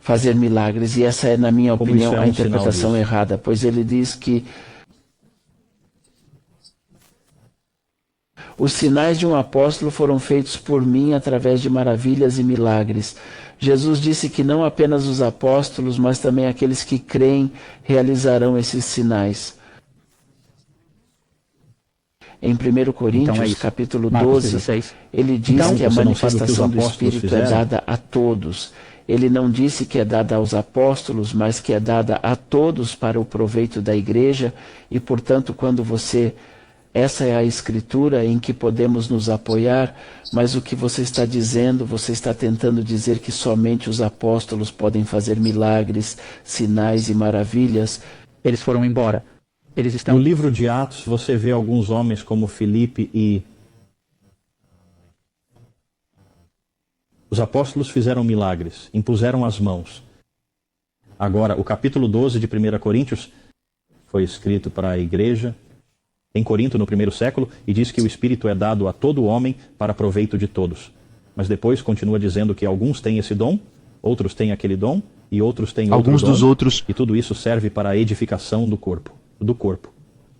fazer milagres. E essa é, na minha Como opinião, isso é a um interpretação sinal disso? errada, pois ele diz que os sinais de um apóstolo foram feitos por mim através de maravilhas e milagres. Jesus disse que não apenas os apóstolos, mas também aqueles que creem realizarão esses sinais. Em 1 Coríntios, capítulo 12, ele diz que a manifestação do Espírito é dada a todos. Ele não disse que é dada aos apóstolos, mas que é dada a todos para o proveito da igreja, e, portanto, essa é a escritura em que podemos nos apoiar, mas o que você está dizendo, você está tentando dizer que somente os apóstolos podem fazer milagres, sinais e maravilhas. Eles foram embora. Eles estão... No livro de Atos, você vê alguns homens como Filipe e... Os apóstolos fizeram milagres, impuseram as mãos. Agora, o capítulo 12 de 1 Coríntios foi escrito para a igreja em Corinto, no primeiro século, e diz que o Espírito é dado a todo homem para proveito de todos. Mas depois continua dizendo que alguns têm esse dom, outros têm aquele dom, e outros têm outro Alguns dom, dos outros... e tudo isso serve para a edificação do corpo. Do corpo.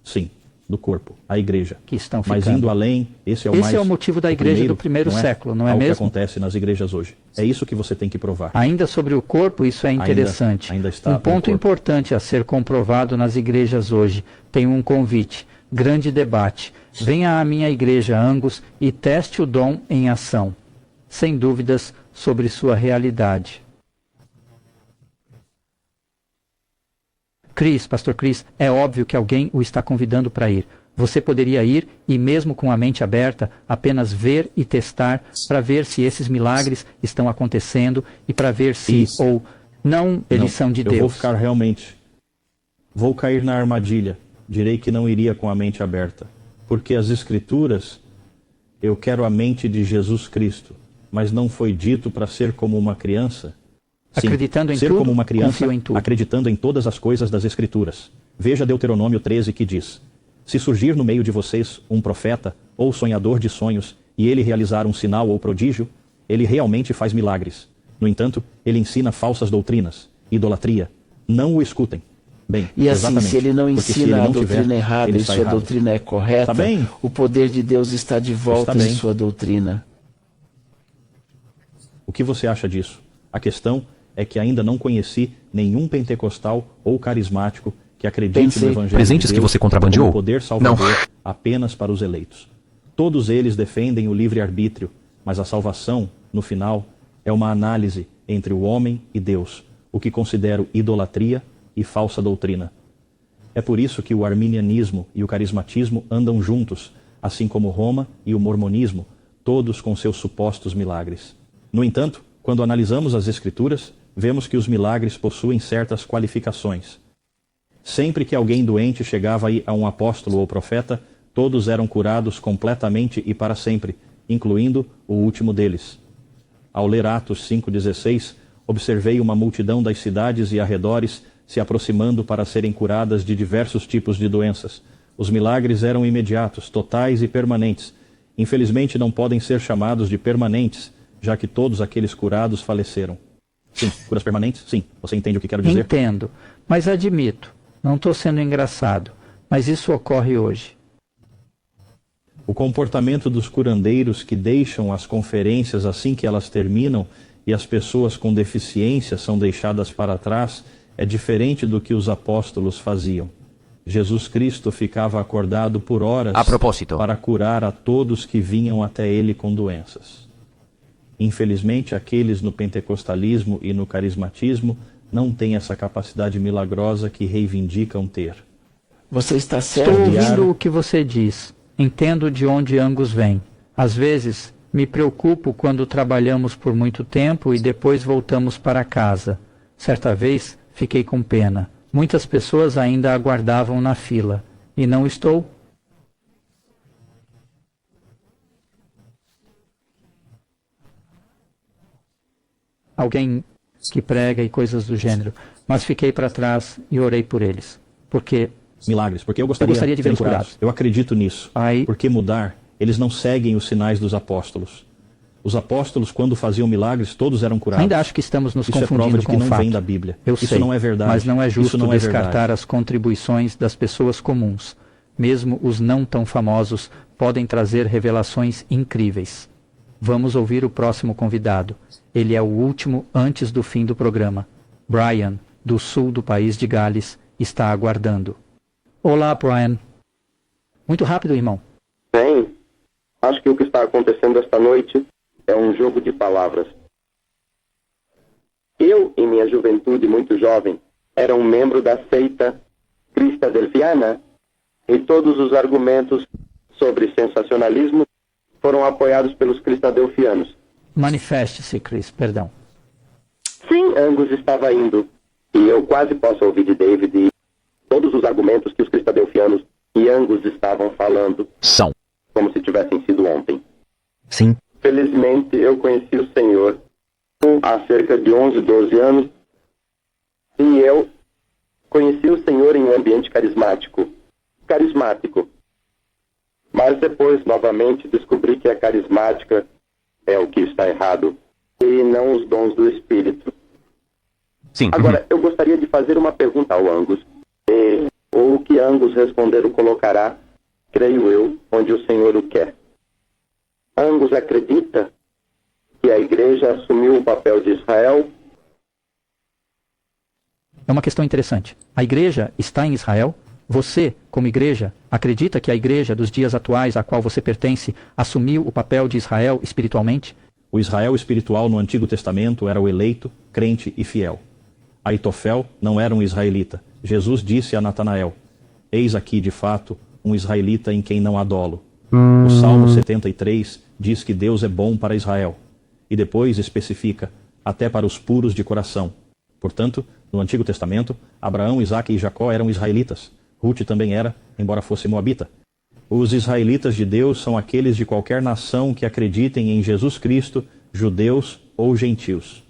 Sim, do corpo, a igreja. Que estão ficando. Mas indo além, esse é o motivo da igreja do primeiro século, não é mesmo? O que acontece nas igrejas hoje. É isso que você tem que provar. Ainda sobre o corpo, isso é interessante. Ainda está um ponto importante a ser comprovado nas igrejas hoje. Tem um convite. Grande debate. Venha à minha igreja, Angus, e teste o dom em ação. Sem dúvidas sobre sua realidade. Pastor Chris, é óbvio que alguém o está convidando para ir. Você poderia ir e, mesmo com a mente aberta, apenas ver e testar para ver se esses milagres estão acontecendo e para ver se ou não eles são de Deus. Vou cair na armadilha. Direi que não iria com a mente aberta. Porque as Escrituras, eu quero a mente de Jesus Cristo, mas não foi dito para ser como uma criança. Sim, acreditando em ser tudo, como uma criança, em tudo. acreditando em todas as coisas das Escrituras. Veja Deuteronômio 13 que diz: se surgir no meio de vocês um profeta ou sonhador de sonhos e ele realizar um sinal ou prodígio, ele realmente faz milagres. No entanto, ele ensina falsas doutrinas, idolatria. Não o escutem. Bem, e assim, se ele não ensina a doutrina errada e sua doutrina é correta, o poder de Deus está de volta em sua doutrina. O que você acha disso? A questão é que ainda não conheci nenhum pentecostal ou carismático que acredite no Evangelho presentes de Deus que você contrabandeou? como poder salvador apenas para os eleitos. Todos eles defendem o livre-arbítrio, mas a salvação, no final, é uma análise entre o homem e Deus, o que considero idolatria e falsa doutrina. É por isso que o arminianismo e o carismatismo andam juntos, assim como Roma e o mormonismo, todos com seus supostos milagres. No entanto, quando analisamos as Escrituras, vemos que os milagres possuem certas qualificações. Sempre que alguém doente chegava a um apóstolo ou profeta, todos eram curados completamente e para sempre, incluindo o último deles. Ao ler Atos 5,16, observei uma multidão das cidades e arredores se aproximando para serem curadas de diversos tipos de doenças. Os milagres eram imediatos, totais e permanentes. Infelizmente não podem ser chamados de permanentes, já que todos aqueles curados faleceram. Sim, curas permanentes? Sim. Você entende o que quero dizer? Entendo, mas admito, não estou sendo engraçado, mas isso ocorre hoje. O comportamento dos curandeiros que deixam as conferências assim que elas terminam e as pessoas com deficiência são deixadas para trás é diferente do que os apóstolos faziam. Jesus Cristo ficava acordado por horas para curar a todos que vinham até ele com doenças. Infelizmente, aqueles no pentecostalismo e no carismatismo não têm essa capacidade milagrosa que reivindicam ter. Você está certo. Estou ouvindo o que você diz. Entendo de onde Angus vem. Às vezes, me preocupo quando trabalhamos por muito tempo e depois voltamos para casa. Certa vez, fiquei com pena. Muitas pessoas ainda aguardavam na fila. E não estou. Alguém que prega e coisas do gênero. Mas fiquei para trás e orei por eles. Porque... milagres, porque eu gostaria de vê-los curados. Eu acredito nisso. Por que mudar? Eles não seguem os sinais dos apóstolos. Os apóstolos, quando faziam milagres, todos eram curados. Ainda acho que estamos nos Isso é confundindo prova de que com o não fato. vem da Bíblia. Eu Isso sei, não é verdade. mas não é justo Isso não é descartar verdade. as contribuições das pessoas comuns. Mesmo os não tão famosos podem trazer revelações incríveis. Vamos ouvir o próximo convidado. Ele é o último antes do fim do programa. Brian, do sul do país de Gales, está aguardando. Olá, Brian. Muito rápido, irmão. Bem, acho que o que está acontecendo esta noite é um jogo de palavras. Eu, em minha juventude muito jovem, era um membro da seita cristadelfiana e todos os argumentos sobre sensacionalismo foram apoiados pelos cristadelfianos. Manifeste-se, Chris, perdão. Sim, Angus estava indo, e eu quase posso ouvir de David e todos os argumentos que os cristadelfianos e Angus estavam falando São. como se tivessem sido ontem. Sim. Felizmente, eu conheci o Senhor há cerca de 11, 12 anos, e eu conheci o Senhor em um ambiente carismático. Mas depois, novamente, descobri que a carismática é o que está errado, e não os dons do Espírito. Sim. Agora, eu gostaria de fazer uma pergunta ao Angus, e o que Angus responder o colocará, creio eu, onde o Senhor o quer. Angus acredita que a igreja assumiu o papel de Israel? É uma questão interessante. A igreja está em Israel? Você, como igreja, acredita que a igreja dos dias atuais a qual você pertence assumiu o papel de Israel espiritualmente? O Israel espiritual no Antigo Testamento era o eleito, crente e fiel. Aitofel não era um israelita. Jesus disse a Natanael: eis aqui, de fato, um israelita em quem não há dolo. O Salmo 73 diz que Deus é bom para Israel. E depois especifica, até para os puros de coração. Portanto, no Antigo Testamento, Abraão, Isaque e Jacó eram israelitas. Ruth também era, embora fosse moabita. Os israelitas de Deus são aqueles de qualquer nação que acreditem em Jesus Cristo, judeus ou gentios.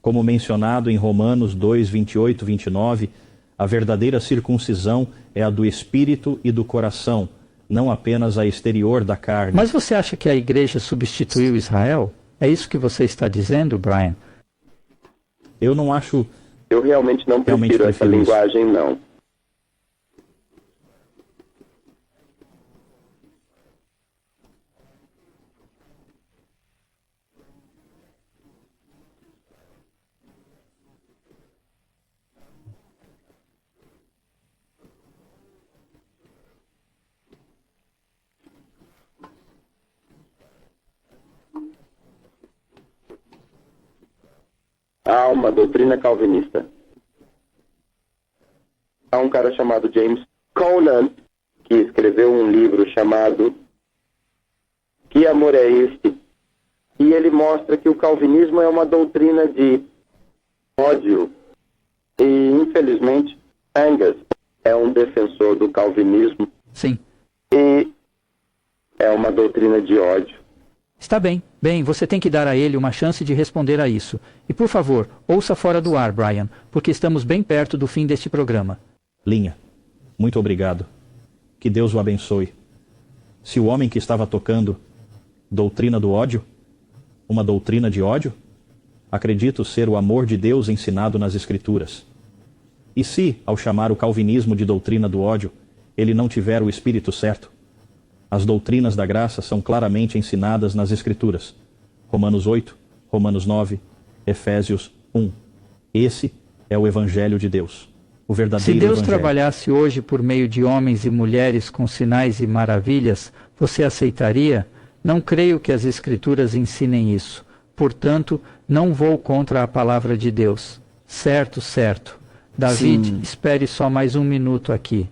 Como mencionado em Romanos 2, 28, 29, a verdadeira circuncisão é a do espírito e do coração, não apenas a exterior da carne. Mas você acha que a igreja substituiu Israel? É isso que você está dizendo, Brian? Eu não acho... Eu realmente não prefiro essa linguagem, não. Há uma doutrina calvinista. Há um cara chamado James Conant que escreveu um livro chamado Que Amor é Este? E ele mostra que o calvinismo é uma doutrina de ódio. E, infelizmente, Angus é um defensor do calvinismo. Sim. E é uma doutrina de ódio. Está bem. Bem, você tem que dar a ele uma chance de responder a isso. E, por favor, ouça fora do ar, Brian, porque estamos bem perto do fim deste programa. Linha, muito obrigado. Que Deus o abençoe. Se o homem que estava tocando doutrina do ódio, uma doutrina de ódio, acredito ser o amor de Deus ensinado nas Escrituras. E se, ao chamar o calvinismo de doutrina do ódio, ele não tiver o espírito certo? As doutrinas da graça são claramente ensinadas nas Escrituras. Romanos 8, Romanos 9, Efésios 1. Esse é o Evangelho de Deus. O verdadeiro Se Deus Evangelho. trabalhasse hoje por meio de homens e mulheres com sinais e maravilhas, você aceitaria? Não creio que as Escrituras ensinem isso. Portanto, não vou contra a palavra de Deus. Certo, certo. David, Sim. espere só mais um minuto aqui.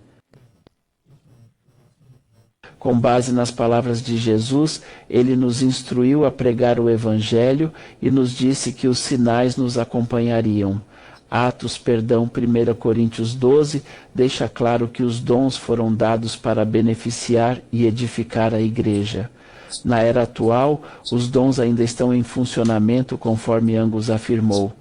Com base nas palavras de Jesus, ele nos instruiu a pregar o Evangelho e nos disse que os sinais nos acompanhariam. Atos, 1 Coríntios 12, deixa claro que os dons foram dados para beneficiar e edificar a igreja. Na era atual, os dons ainda estão em funcionamento, conforme Angus afirmou.